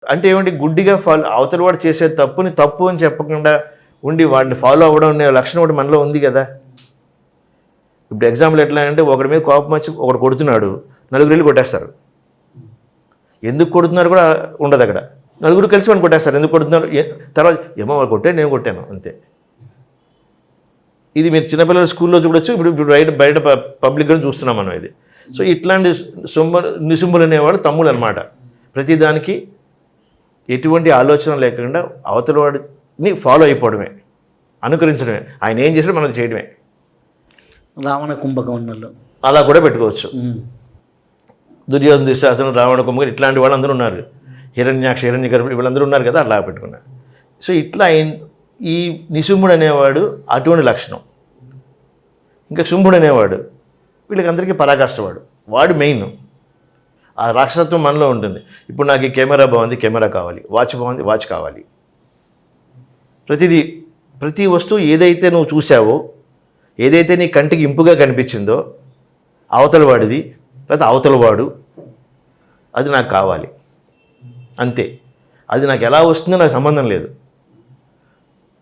అంటే ఏమంటే గుడ్డిగా అవతల వాడు చేసే తప్పుని తప్పు అని చెప్పకుండా ఉండి వాడిని ఫాలో అవ్వడం అనే లక్షణం ఒకటి మనలో ఉంది కదా. ఇప్పుడు ఎగ్జాంపుల్ ఎట్లా అంటే ఒకడి మీద కోపం వచ్చి ఒకడు కొడుతున్నాడు, నలుగురు వెళ్ళి కొట్టేస్తారు. ఎందుకు కొడుతున్నారు కూడా ఉండదు అక్కడ. నలుగురు కలిసి వాడిని కొట్టేస్తారు. ఎందుకు కొడుతున్నారు తర్వాత ఏమో వాడు కొట్టే నేను కొట్టాను అంతే. ఇది మీరు చిన్నపిల్లల స్కూల్లో చూడొచ్చు, ఇప్పుడు బయట పబ్లిక్గా చూస్తున్నాం మనం ఇది. సో ఇట్లాంటి నిసుంబులు అనేవాడు తమ్ముడు అనమాట. ప్రతిదానికి ఎటువంటి ఆలోచన లేకుండా అవతల వాడిని ఫాలో అయిపోవడమే, అనుకరించడమే, ఆయన ఏం చేసినా మనది చేయడమే. రావణ కుంభకర్ణులు అలా కూడా పెట్టుకోవచ్చు. దుర్యోధన దుశ్శాసనం, రావణ కుంభకర్ణులు ఇట్లాంటి వాళ్ళందరూ ఉన్నారు. హిరణ్యాక్ష హిరణ్యగర్భుడు వీళ్ళందరూ ఉన్నారు కదా, అలా పెట్టుకున్నారు. సో ఇట్లా ఈ నిశుంభుడు అనేవాడు అటువంటి లక్షణం. ఇంకా శుంభుడు అనేవాడు వీళ్ళకందరికీ పరాకాష్టవాడు. వాడు మెయిన్. ఆ రాక్షసత్వం మనలో ఉంటుంది. ఇప్పుడు నాకు ఈ కెమెరా బాగుంది, కెమెరా కావాలి, వాచ్ బాగుంది, వాచ్ కావాలి. ప్రతి వస్తువు ఏదైతే నువ్వు చూసావో, ఏదైతే నీ కంటికి ఇంపుగా కనిపించిందో అవతల వాడిది లేదా అవతల వాడు, అది నాకు కావాలి అంతే. అది నాకు ఎలా వస్తుందో నాకు సంబంధం లేదు.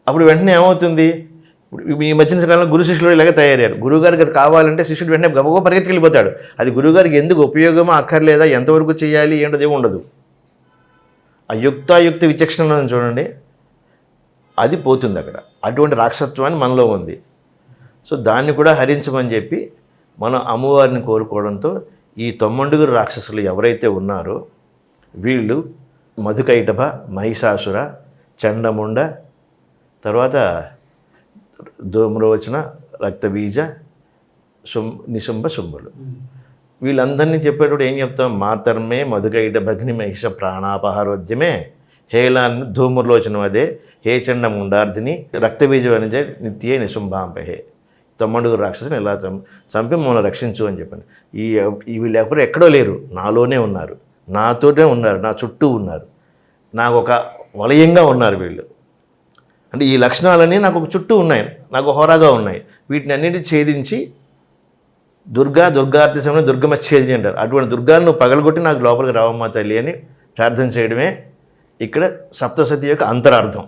అప్పుడు వెంటనే ఏమవుతుంది, ఇప్పుడు ఈ మధ్యన కాలంలో గురు శిష్యులు ఇలాగే తయారయ్యారు. గురువుగారికి అది కావాలంటే శిష్యుడు వెంటనే గబగబా పరిగెత్తుకెళ్ళిపోతాడు. అది గురువుగారికి ఎందుకు ఉపయోగమో అక్కర్లేదా, ఎంతవరకు చేయాలి ఏంటది ఏమి ఉండదు. ఆ యుక్తాయుక్త విచక్షణ చూడండి, అది పోతుంది అక్కడ. అటువంటి రాక్షసత్వాన్ని మనలో ఉంది. సో దాన్ని కూడా హరించమని చెప్పి మనం అమ్మవారిని కోరుకోవడంతో ఈ 9 రాక్షసులు ఎవరైతే ఉన్నారో వీళ్ళు మధుకైటభ, మహిషాసుర, చండముండ, తర్వాత ధూమ్రోచన, రక్తబీజ, నిశుంభ, శుంభులు. వీళ్ళందరినీ చెప్పేటప్పుడు ఏం చెప్తాం, మాతర్మే మధుకైట భగ్ని మహిష ప్రాణాపహారోద్యమే హేలాన్ని ధూమ్రలోచనం అదే హే చండముండార్ధిని రక్తబీజం అనేది నిత్యే నిశుంభాంపహే. 9 రాక్షసుని ఎలా చంపి మమ్మల్ని రక్షించు అని చెప్పాను. వీళ్ళు ఎవరు ఎక్కడో లేరు, నాలోనే ఉన్నారు, నాతోనే ఉన్నారు, నా చుట్టూ ఉన్నారు, నాకు ఒక వలయంగా ఉన్నారు వీళ్ళు. అంటే ఈ లక్షణాలన్నీ నాకు ఒక చుట్టూ ఉన్నాయి, నాకు హోరాగా ఉన్నాయి. వీటిని అన్నింటినీ ఛేదించి దుర్గార్తి సమయంలో దుర్గమచ్ఛేది అంటారు. అటువంటి దుర్గాన్ని నువ్వు పగలగొట్టి నాకు లోపలికి రావమ్మ తల్లి అని ప్రార్థన చేయడమే ఇక్కడ సప్తసతి యొక్క అంతరార్థం.